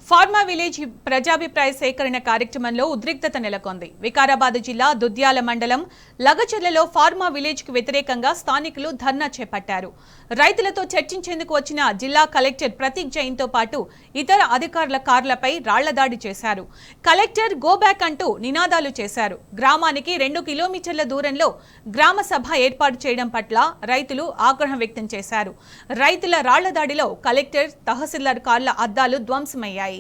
Pharma village ప్రజాభిప్రాయ సేకరణ కార్యక్రమంలో ఉద్రిక్తత నెలకొంది. వికారాబాద్ జిల్లా దుద్యాల మండలం లగచెర్లలో ఫార్మా విలేజ్ కు వ్యతిరేకంగా స్థానికులు ధర్నా చేపట్టారు. రైతులతో చర్చించేందుకు వచ్చిన జిల్లా కలెక్టర్ ప్రతీక్ జైన్ తో పాటు ఇతర అధికారుల కార్లపై రాళ్ల దాడి చేశారు. కలెక్టర్ గో బ్యాక్ అంటూ నినాదాలు చేశారు. గ్రామానికి 2 కిలోమీటర్ల దూరంలో గ్రామ సభ ఏర్పాటు చేయడం పట్ల రైతులు ఆగ్రహం వ్యక్తం చేశారు. రైతుల రాళ్ల దాడిలో కలెక్టర్, తహసీల్దార్ కార్ల అద్దాలు ధ్వంసమయ్యాయి.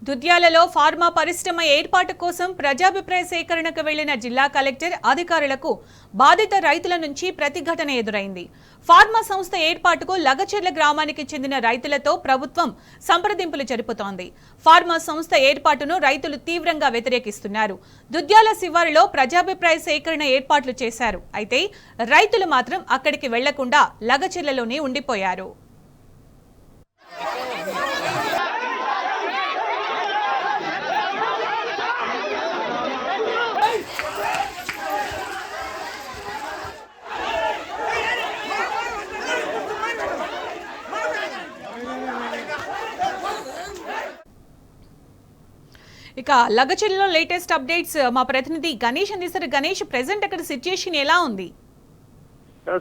దుద్యాలలో ఫార్మా పరిశ్రమ ఏర్పాటు కోసం ప్రజాభిప్రాయ సేకరణకు వెళ్లిన జిల్లా కలెక్టర్ అధికారులకు బాధిత రైతుల నుంచి ప్రతిఘటన ఎదురైంది. ఫార్మా సంస్థ ఏర్పాటుకు లగచెర్ల గ్రామానికి చెందిన రైతులతో ప్రభుత్వం సంప్రదింపులు జరుపుతోంది. ఫార్మా సంస్థ ఏర్పాటును రైతులు తీవ్రంగా వ్యతిరేకిస్తున్నారు. దుద్యాల శివారులో ప్రజాభిప్రాయ సేకరణ ఏర్పాట్లు చేశారు. అయితే రైతులు మాత్రం అక్కడికి వెళ్లకుండా లగచెర్లలోనే ఉండిపోయారు. ఇక లగచెర్లలో లేటెస్ట్ అప్డేట్స్ మా ప్రతినిధి గణేష్ అందిస్తారు. గణేష్, ప్రెసెంట్ అక్కడ సిచ్యుయేషన్ ఎలా ఉంది?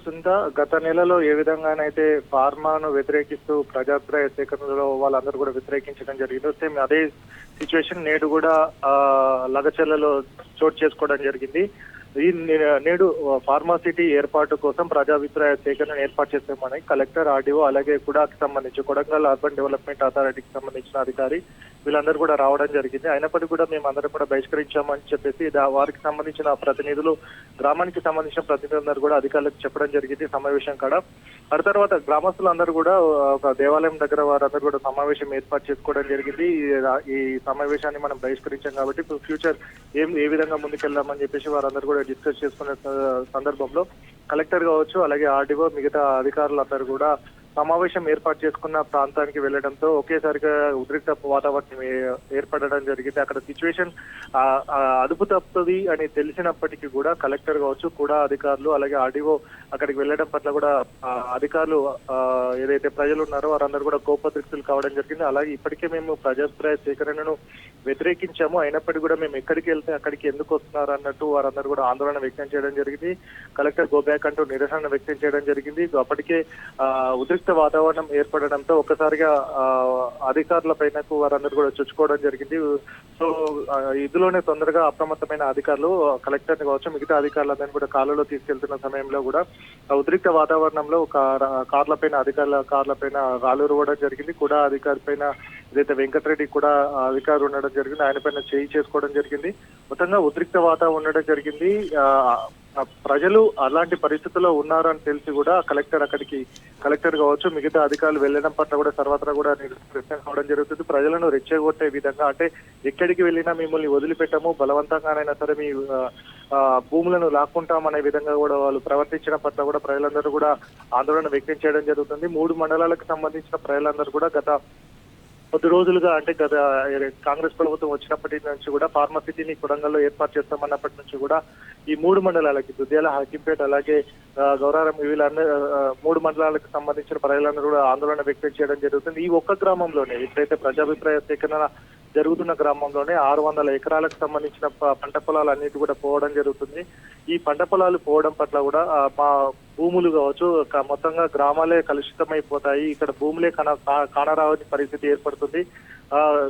సుంత గత నెలలో ఏ విధంగానైతే ఫార్మాను వ్యతిరేకిస్తూ ప్రజాభిప్రాయ సేకరణలో వాళ్ళందరూ కూడా వ్యతిరేకించడం జరిగింది. సేమ్ అదే సిచ్యువేషన్ నేడు కూడా లగచెర్లలో చోటు చేసుకోవడం జరిగింది. ఈ నేడు ఫార్మాసిటీ ఏర్పాటు కోసం ప్రజాభిప్రాయ సేకరణ ఏర్పాటు చేస్తామని కలెక్టర్, ఆర్డీఓ అలాగే కూడా సంబంధించి కొడంగల్ అర్బన్ డెవలప్మెంట్ అథారిటీకి సంబంధించిన అధికారి వీళ్ళందరూ కూడా రావడం జరిగింది. అయినప్పటికీ కూడా మేము అందరం కూడా బహిష్కరించామని చెప్పేసి వారికి సంబంధించిన ప్రతినిధులు, గ్రామానికి సంబంధించిన ప్రతినిధులందరూ కూడా అధికారులకు చెప్పడం జరిగింది సమావేశం కాడ. ఆ తర్వాత గ్రామస్తులందరూ కూడా ఒక దేవాలయం దగ్గర వారందరూ కూడా సమావేశం ఏర్పాటు చేసుకోవడం జరిగింది. ఈ సమావేశాన్ని మనం బహిష్కరించాం కాబట్టి ఫ్యూచర్ ఏ విధంగా ముందుకెళ్దామని చెప్పేసి వారందరూ కూడా డిస్కస్ చేసుకునే సందర్భంలో కలెక్టర్ కావచ్చు అలాగే ఆర్డీఓ మిగతా అధికారులందరూ కూడా సమావేశం ఏర్పాటు చేసుకున్న ప్రాంతానికి వెళ్లడంతో ఒకేసారిగా ఉద్రిక్త వాతావరణం ఏర్పడడం జరిగింది. అక్కడ సిచ్యువేషన్ అదుపు తప్పుతుంది అని తెలిసినప్పటికీ కూడా కలెక్టర్ కావచ్చు, కూడా అధికారులు అలాగే ఆర్డీఓ అక్కడికి వెళ్లడం పట్ల కూడా అధికారులు ఏదైతే ప్రజలు ఉన్నారో వారందరూ కూడా కోపదృక్తులు కావడం జరిగింది. అలాగే ఇప్పటికే మేము ప్రజాభిప్రాయ సేకరణను వ్యతిరేకించాము, అయినప్పటికీ కూడా మేము ఎక్కడికి వెళ్తే అక్కడికి ఎందుకు వస్తున్నారు అన్నట్టు వారందరూ కూడా ఆందోళన వ్యక్తం చేయడం జరిగింది. కలెక్టర్ గో బ్యాక్ అంటూ నిరసన వ్యక్తం చేయడం జరిగింది. అప్పటికే ఉద్రిక్త వాతావరణం ఏర్పడడంతో ఒక్కసారిగా అధికారుల పైనకు వారందరూ కూడా చొచ్చుకోవడం జరిగింది. సో ఇందులోనే తొందరగా అప్రమత్తమైన అధికారులు కలెక్టర్ ని కావచ్చు మిగతా అధికారులందరినీ కూడా కాళ్ళలో తీసుకెళ్తున్న సమయంలో కూడా ఉద్రిక్త వాతావరణంలో అధికారుల కార్ల పైన రాళ్ళు రువ్వడం జరిగింది. కూడా అధికారి పైన ఏదైతే వెంకటరెడ్డి కూడా అధికారి ఉండడం జరిగింది, ఆయన పైన చేయి చేసుకోవడం జరిగింది. మొత్తంగా ఉద్రిక్త వాతావరణం ఉండడం జరిగింది. ప్రజలు అలాంటి పరిస్థితుల్లో ఉన్నారని తెలిసి కూడా కలెక్టర్ కావచ్చు మిగతా అధికారులు వెళ్లడం పట్ల కూడా సర్వత్రా కూడా నిరసన కావడం జరుగుతుంది. ప్రజలను రెచ్చగొట్టే విధంగా, అంటే ఎక్కడికి వెళ్ళినా మిమ్మల్ని వదిలిపెట్టము, బలవంతంగానైనా సరే మీ భూములను లాక్కుంటామనే విధంగా కూడా వాళ్ళు ప్రవర్తించడం పట్ల కూడా ప్రజలందరూ కూడా ఆందోళన వ్యక్తం చేయడం జరుగుతుంది. 3 మండలాలకు సంబంధించిన ప్రజలందరూ కూడా గత కొద్ది రోజులుగా, అంటే గత కాంగ్రెస్ ప్రభుత్వం వచ్చినప్పటి నుంచి కూడా ఫార్మసిటీని కొడంగల్లో ఏర్పాటు చేస్తామన్నప్పటి నుంచి కూడా ఈ 3 మండలాలకి దుద్యాల, హకీంపేట అలాగే గౌరారం వీళ్ళందరూ 3 మండలాలకు సంబంధించిన ప్రజలందరూ కూడా ఆందోళన వ్యక్తం చేయడం జరుగుతుంది. ఈ ఒక్క గ్రామంలోనే ఎప్పుడైతే ప్రజాభిప్రాయ సేకరణ జరుగుతున్న గ్రామంలోనే 600 ఎకరాలకు సంబంధించిన పంట పొలాలు అన్నిటి కూడా పోవడం జరుగుతుంది. ఈ పంట పొలాలు పోవడం పట్ల కూడా మా భూములు కావచ్చు మొత్తంగా గ్రామాలే కలుషితమైపోతాయి, ఇక్కడ భూములే కానరావని పరిస్థితి ఏర్పడుతుంది.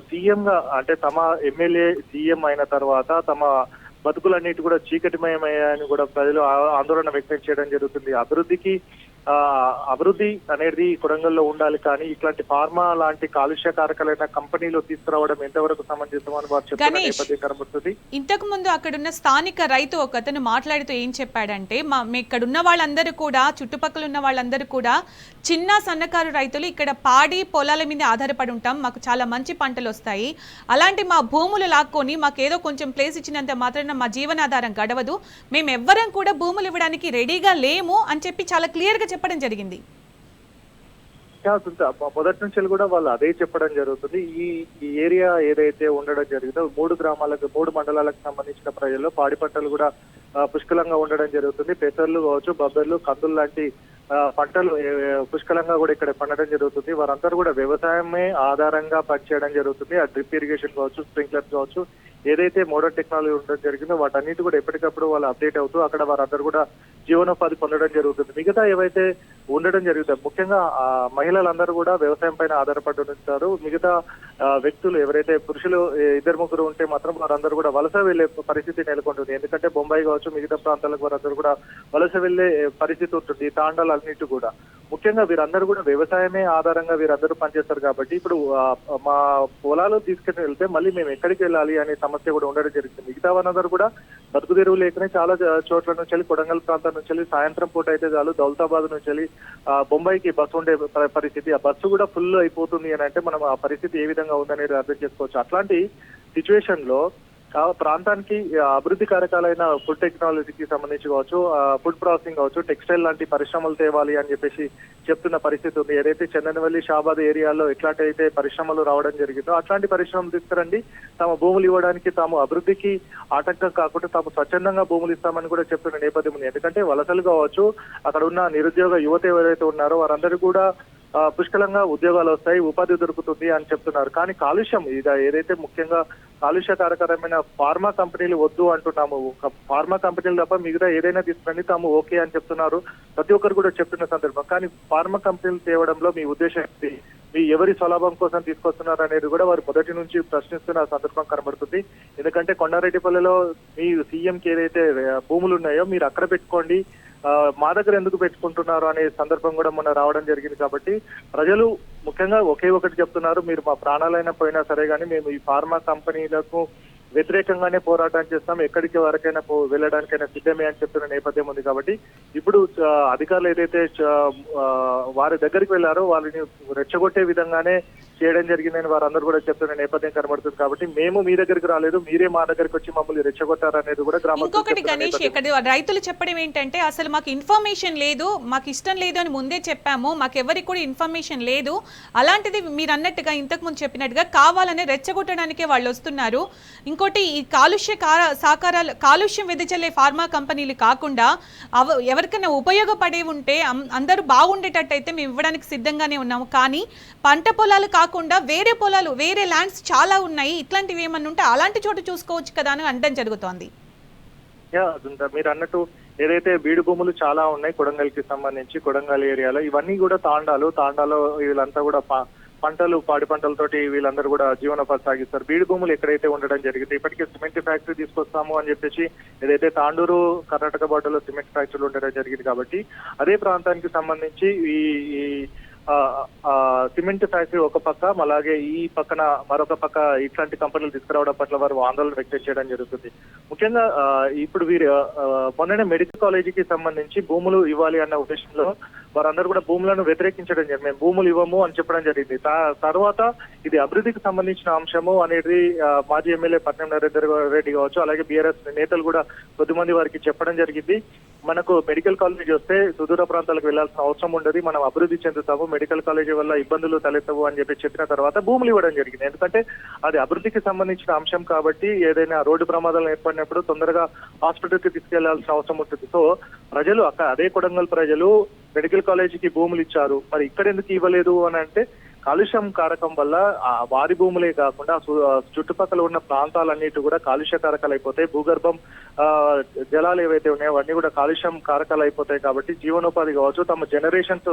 సీఎం గా, అంటే తమ ఎమ్మెల్యే సీఎం అయిన తర్వాత తమ బతుకులన్నిటి కూడా చీకటిమయమయ్యాయని కూడా ప్రజలు ఆందోళన వ్యక్తం చేయడం జరుగుతుంది. అభివృద్ధికి అభివృద్ధి అనేది కొడంగల్లో ఉండాలి, కానీ ఇట్లాంటి ఫార్మా లాంటి కాలుష్యకారకాలైన కంపెనీలు తీసుకురావడం ఎంతవరకు సమంజసం అని వారు చెప్తున్న నేపథ్యం కనబడుతుంది. ఇంతకు ముందు అక్కడున్న స్థానిక రైతు ఒకతను మాట్లాడుతూ ఏం చెప్పాడంటే, ఇక్కడున్న వాళ్ళందరూ కూడా, చుట్టుపక్కల ఉన్న వాళ్ళందరూ కూడా చిన్న సన్నకారు రైతులు, ఇక్కడ పాడి పొలాల మీద ఆధారపడి ఉంటాం, మాకు చాలా మంచి పంటలు వస్తాయి, అలాంటి మా భూములు లాక్కొని మాకేదో కొంచెం ప్లేస్ ఇచ్చినంత మాత్రాన మా జీవనాధారం గడవదు, మేము ఎవ్వరం కూడా భూములు ఇవ్వడానికి రెడీగా లేము అని చెప్పి చాలా క్లియర్గా చెప్పడం జరిగింది. మొదటి నుంచి కూడా వాళ్ళు అదే చెప్పడం జరుగుతుంది. ఈ ఏరియా ఏదైతే ఉండడం జరిగిందో 3 మండలాలకు సంబంధించిన ప్రజల్లో పాడి పంటలు కూడా పుష్కలంగా ఉండడం జరుగుతుంది. పెసర్లు కావచ్చు, బొబ్బర్లు, కందులు లాంటి పంటలు పుష్కలంగా కూడా ఇక్కడ పండడం జరుగుతుంది. వారందరూ కూడా వ్యవసాయమే ఆధారంగా పనిచేయడం జరుగుతుంది. ఆ డ్రిప్ ఇరిగేషన్ కావచ్చు, స్ప్రింక్లర్స్ కావచ్చు, ఏదైతే మోడర్న్ టెక్నాలజీ ఉండడం జరిగిందో వాటన్నిటి కూడా ఎప్పటికప్పుడు వాళ్ళు అప్డేట్ అవుతూ అక్కడ వారందరూ కూడా జీవనోపాధి పొందడం జరుగుతుంది. మిగతా ఏవైతే ఉండడం జరుగుతుంది, ముఖ్యంగా మహిళలందరూ కూడా వ్యవసాయం పైన ఆధారపడి ఉంటారు. మిగతా వ్యక్తులు ఎవరైతే పురుషులు 2-3 ఉంటే మాత్రం వారందరూ కూడా వలస వెళ్లే పరిస్థితి నెలకొంటుంది. ఎందుకంటే బొంబాయి కావచ్చు, మిగతా ప్రాంతాలకు వారందరూ కూడా వలస వెళ్లే పరిస్థితి ఉంటుంది. ఈ తాండాలన్నిటి కూడా ముఖ్యంగా వీరందరూ కూడా వ్యవసాయమే ఆధారంగా వీరందరూ పనిచేస్తారు. కాబట్టి ఇప్పుడు మా పొలాలు తీసుకుని వెళ్తే మళ్ళీ మేము ఎక్కడికి వెళ్ళాలి అనే సమస్య కూడా ఉండడం జరుగుతుంది. మిగతా వాళ్ళందరూ కూడా బతుకు తెరువు లేకనే చాలా చోట్ల నుంచి వెళ్ళి, కొడంగల్ ప్రాంతం నుంచి వెళ్ళి, సాయంత్రం పూట అయితే చాలు దౌలతాబాద్ నుంచి వెళ్ళి బొంబాయికి బస్సు ఉండే పరిస్థితి. ఆ బస్సు కూడా ఫుల్ అయిపోతుంది అని అంటే మనం ఆ పరిస్థితి ఏ విధంగా ఉందనేది అర్థం చేసుకోవచ్చు. అట్లాంటి సిచ్యువేషన్ లో ప్రాంతానికి అభివృద్ధి కారకాలైన ఫుడ్ టెక్నాలజీకి సంబంధించి కావచ్చు, ఫుడ్ ప్రాసెసింగ్ కావచ్చు, టెక్స్టైల్ లాంటి పరిశ్రమలు తేవాలి అని చెప్పేసి చెప్తున్న పరిస్థితి ఉంది. ఏదైతే చందనవల్లి, షాబాద్ ఏరియాలో ఎట్లాంటి పరిశ్రమలు రావడం జరిగిందో అట్లాంటి పరిశ్రమలు తీసుకురండి, తమ భూములు ఇవ్వడానికి, తాము అభివృద్ధికి ఆటంకం కాకుండా తాము స్వచ్ఛందంగా భూములు ఇస్తామని కూడా చెప్తున్న నేపథ్యం ఉంది. ఎందుకంటే వలసలు కావచ్చు, అక్కడ ఉన్న నిరుద్యోగ యువత ఎవరైతే ఉన్నారో వారందరూ కూడా పుష్కలంగా ఉద్యోగాలు వస్తాయి, ఉపాధి దొరుకుతుంది అని చెప్తున్నారు. కానీ కాలుష్యం ఏదైతే ముఖ్యంగా కాలుష్యకారకరమైన ఫార్మా కంపెనీలు వద్దు అంటున్నాము. ఫార్మా కంపెనీలు తప్ప మిగతా ఏదైనా తీసుకురండి, తాము ఓకే అని చెప్తున్నారు. ప్రతి ఒక్కరు కూడా చెప్తున్న సందర్భం. కానీ ఫార్మా కంపెనీలు తేవడంలో మీ ఉద్దేశం ఏంటి, మీ ఎవరి స్వలాభం కోసం తీసుకొస్తున్నారు అనేది కూడా వారు మొదటి నుంచి ప్రశ్నిస్తున్న సందర్భం కనబడుతుంది. ఎందుకంటే కొండారెడ్డిపల్లిలో మీ సీఎంకి ఏదైతే భూములు ఉన్నాయో మీరు అక్కడ పెట్టుకోండి, మా దగ్గర ఎందుకు పెట్టుకుంటున్నారు అనే సందర్భం కూడా మొన్న రావడం జరిగింది. కాబట్టి ప్రజలు ముఖ్యంగా ఒకే ఒకటి చెప్తున్నారు, మీరు మా ప్రాణాలైనా పోయినా సరే కానీ మేము ఈ ఫార్మా కంపెనీలకు వ్యతిరేకంగానే పోరాటం చేస్తాం, ఎక్కడికి వరకైనా వెళ్ళడానికైనా సిద్ధమే అని చెప్తున్న నేపథ్యం ఉంది. కాబట్టి ఇప్పుడు అధికారులు ఏదైతే వారి దగ్గరికి వెళ్లారో వాళ్ళని రెచ్చగొట్టే విధంగానే చేయడం జరిగిందని వారందరూ కూడా చెప్తున్న నేపథ్యం కనబడుతుంది. కాబట్టి మేము మీ దగ్గరికి రాలేదు, మీరే మా దగ్గరికి వచ్చి మమ్మల్ని రెచ్చగొట్టారనేది కూడా గ్రామ. ఇంకొకటి గణేష్, ఇక్కడ రైతులు చెప్పడం ఏంటంటే అసలు మాకు ఇన్ఫర్మేషన్ లేదు, మాకు ఇష్టం లేదు అని ముందే చెప్పాము, మాకు ఎవరికి కూడా ఇన్ఫర్మేషన్ లేదు, అలాంటిది మీరు అన్నట్టుగా ఇంతకు ముందు చెప్పినట్టుగా కావాలని రెచ్చగొట్టడానికే వాళ్ళు వస్తున్నారు. ఇంకోటి ఈ కాలుష్యం వెదజల్లే ఫార్మా కంపెనీలు కాకుండా ఎవరికైనా ఉపయోగపడే ఉంటే అందరూ బాగుండేటట్టయితే మేము ఇవ్వడానికి సిద్ధంగానే ఉన్నాము. కానీ పంట పొలాలు కాకుండా వేరే పొలాలు, వేరే ల్యాండ్స్ చాలా ఉన్నాయి, ఇట్లాంటివి ఏమన్నా ఉంటే అలాంటి చోట చూసుకోవచ్చు కదా అని అనడం జరుగుతోంది. మీరు అన్నట్టు ఏదైతే బీడు భూములు చాలా ఉన్నాయి కొడంగల్ కి సంబంధించి, కొడంగల్ ఏరియాలో ఇవన్నీ కూడా తాండాలో వీళ్ళంతా కూడా పంటలు, పాడి పంటలతోటి వీళ్ళందరూ కూడా జీవనోపాధి సాగిస్తారు. బీడు భూములు ఎక్కడైతే ఉండడం జరిగింది, ఇప్పటికే సిమెంట్ ఫ్యాక్టరీ తీసుకొస్తాము అని చెప్పేసి ఏదైతే తాండూరు కర్ణాటక బార్డర్లో సిమెంట్ ఫ్యాక్టరీలు ఉండడం జరిగింది. కాబట్టి అదే ప్రాంతానికి సంబంధించి ఈ సిమెంట్ ఫ్యాక్టరీ ఒక పక్క, అలాగే ఈ పక్కన మరొక పక్క ఇట్లాంటి కంపెనీలు తీసుకురావడం పట్ల వారు ఆందోళన వ్యక్తం చేయడం జరుగుతుంది. ముఖ్యంగా ఇప్పుడు వీరు మొన్ననే మెడికల్ కాలేజీకి సంబంధించి భూములు ఇవ్వాలి అన్న ఉద్దేశంలో వారందరూ కూడా భూములను వ్యతిరేకించడం జరిగింది. మేము భూములు ఇవ్వము అని చెప్పడం జరిగింది. తర్వాత ఇది అభివృద్ధికి సంబంధించిన అంశము అనేది మాజీ ఎమ్మెల్యే పట్నం నరేందర్ రెడ్డి కావచ్చు, అలాగే బీఆర్ఎస్ నేతలు కూడా కొద్దిమంది వారికి చెప్పడం జరిగింది. మనకు మెడికల్ కాలేజ్ వస్తే సుదూర ప్రాంతాలకు వెళ్లాల్సిన అవసరం ఉండదు, మనం అభివృద్ధి చెందుతాము, మెడికల్ కాలేజీ వల్ల ఇబ్బందులు తలెత్తవు అని చెప్పిన తర్వాత భూములు ఇవ్వడం జరిగింది. ఎందుకంటే అది అభివృద్ధికి సంబంధించిన అంశం కాబట్టి ఏదైనా రోడ్డు ప్రమాదాలు ఏర్పడినప్పుడు తొందరగా హాస్పిటల్కి తీసుకెళ్లాల్సిన అవసరం ఉంటుంది. సో ప్రజలు అదే కొడంగల్ ప్రజలు మెడికల్ కాలేజీకి భూములు ఇచ్చారు, మరి ఇక్కడ ఎందుకు ఇవ్వలేదు అని అంటే కాలుష్యం కారకం వల్ల వారి భూములే కాకుండా చుట్టుపక్కల ఉన్న ప్రాంతాలన్నిటి కూడా కాలుష్య కారకాలు అయిపోతాయి. భూగర్భం జలాలు ఏవైతే ఉన్నాయో అవన్నీ కూడా కాలుష్యం కారకాలు అయిపోతాయి. కాబట్టి జీవనోపాధి కావచ్చు, తమ జనరేషన్స్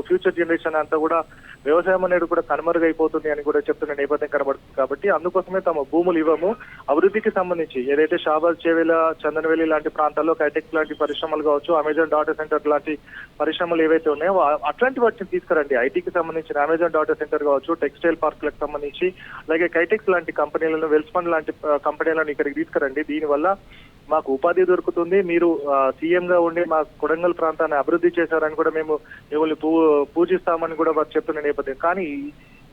ఫ్యూచర్ జనరేషన్ అంతా కూడా వ్యవసాయం అనేది కూడా కనుమరుగైపోతుంది అని కూడా చెప్తున్న నేపథ్యం కనబడుతుంది. కాబట్టి అందుకోసమే తమ భూములు ఇవ్వము, అభివృద్ధికి సంబంధించి ఏదైతే షాబాద్, చేవెల, చందనవేలి లాంటి ప్రాంతాల్లో కైటెక్ లాంటి పరిశ్రమలు కావచ్చు, అమెజాన్ డాటా సెంటర్ లాంటి పరిశ్రమలు ఏవైతే ఉన్నాయో అట్లాంటి వాటిని తీసుకురండి. ఐటీకి సంబంధించిన అమెజాన్ డాటా సెంటర్ కావచ్చు, టెక్స్టైల్ పార్కులకు సంబంధించి, అలాగే కైటెక్స్ లాంటి కంపెనీలను, వెల్స్పన్ లాంటి కంపెనీలను ఇక్కడికి తీసుకురండి. దీనివల్ల మాకు ఉపాధి దొరుకుతుంది. మీరు సీఎం గా ఉండి మా కొడంగల్ ప్రాంతాన్ని అభివృద్ధి చేశారని కూడా మేము మిమ్మల్ని పూజిస్తామని కూడా వారు చెప్తున్న నేపథ్యం. కానీ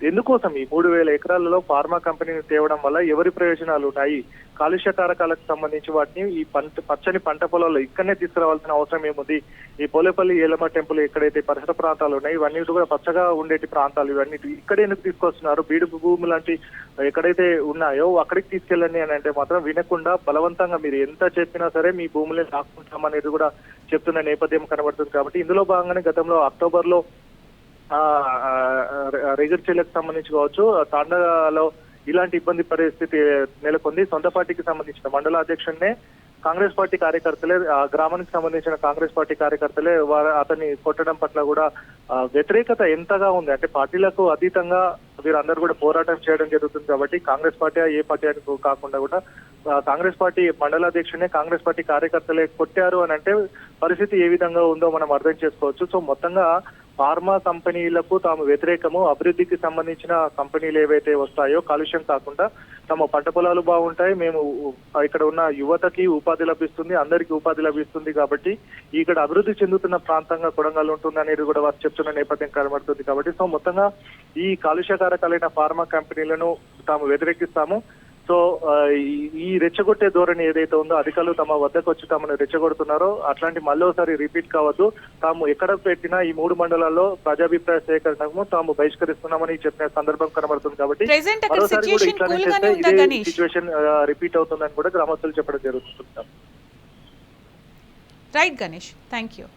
ఎందుకోసం ఈ 3,000 ఎకరాలలో ఫార్మా కంపెనీని తేవడం వల్ల ఎవరి ప్రయోజనాలు ఉన్నాయి? కాలుష్య కారకాలకు సంబంధించి వాటిని ఈ పచ్చని పంట పొలాల్లో ఇక్కడనే తీసుకురావాల్సిన అవసరం ఏముంది? ఈ పోలేపల్లి ఏలమ్మ టెంపుల్ ఎక్కడైతే పరిసర ప్రాంతాలు ఉన్నాయి ఇవన్నీ కూడా పచ్చగా ఉండేటి ప్రాంతాలు, ఇవన్నీ ఇక్కడే ఎందుకు తీసుకొస్తున్నారు? బీడు భూమి లాంటి ఎక్కడైతే ఉన్నాయో అక్కడికి తీసుకెళ్ళండి అని అంటే మాత్రం వినకుండా బలవంతంగా మీరు ఎంత చెప్పినా సరే మీ భూములే లాక్కుంటామనేది కూడా చెప్తున్న నేపథ్యం కనబడుతుంది. కాబట్టి ఇందులో భాగంగానే గతంలో అక్టోబర్లో రేగర్చెల్లకు సంబంధించి కావచ్చు, తాండాలో ఇలాంటి ఇబ్బంది పరిస్థితి నెలకొంది. సొంత పార్టీకి సంబంధించిన మండల అధ్యక్షుడినే కాంగ్రెస్ పార్టీ కార్యకర్తలే, ఆ గ్రామానికి సంబంధించిన కాంగ్రెస్ పార్టీ కార్యకర్తలే అతన్ని కొట్టడం పట్ల కూడా వ్యతిరేకత ఎంతగా ఉంది అంటే పార్టీలకు అతీతంగా వీరందరూ కూడా పోరాటం చేయడం జరుగుతుంది. కాబట్టి కాంగ్రెస్ పార్టీ ఏ పార్టీ అని కాకుండా కూడా కాంగ్రెస్ పార్టీ మండల అధ్యక్షుడినే కాంగ్రెస్ పార్టీ కార్యకర్తలే కొట్టారు అని అంటే పరిస్థితి ఏ విధంగా ఉందో మనం అర్థం చేసుకోవచ్చు. సో మొత్తంగా ఫార్మా కంపెనీలకు తాము వ్యతిరేకము, అభివృద్ధికి సంబంధించిన కంపెనీలు ఏవైతే వస్తాయో కాలుష్యం కాకుండా తమ పంట పొలాలు బాగుంటాయి, మేము ఇక్కడ ఉన్న యువతకి ఉపాధి లభిస్తుంది, అందరికీ ఉపాధి లభిస్తుంది. కాబట్టి ఇక్కడ అభివృద్ధి చెందుతున్న ప్రాంతంగా కొడంగల్ ఉంటుంది అనేది కూడా వారు చెప్తున్న నేపథ్యం కనబడుతుంది. కాబట్టి సో మొత్తంగా ఈ కాలుష్యకారకాలైన ఫార్మా కంపెనీలను తాము వ్యతిరేకిస్తాము. సో ఈ రెచ్చగొట్టే ధోరణి ఏదైతే ఉందో అధికారులు తమ వద్దకు వచ్చి తమను రెచ్చగొడుతున్నారో అట్లాంటి మళ్ళీ రిపీట్ కావద్దు. తాము ఎక్కడ పెట్టినా ఈ 3 మండలాల్లో ప్రజాభిప్రాయ సేకరణకు తాము బహిష్కరిస్తున్నామని చెప్పిన సందర్భం కనబడుతుంది. కాబట్టి మరోసారి కూడా ఇట్లానే చేస్తే ఇదే సిచ్యువేషన్ రిపీట్ అవుతుందని కూడా గ్రామస్తులు చెప్పడం జరుగుతుంది. Right Ganesh, thank you.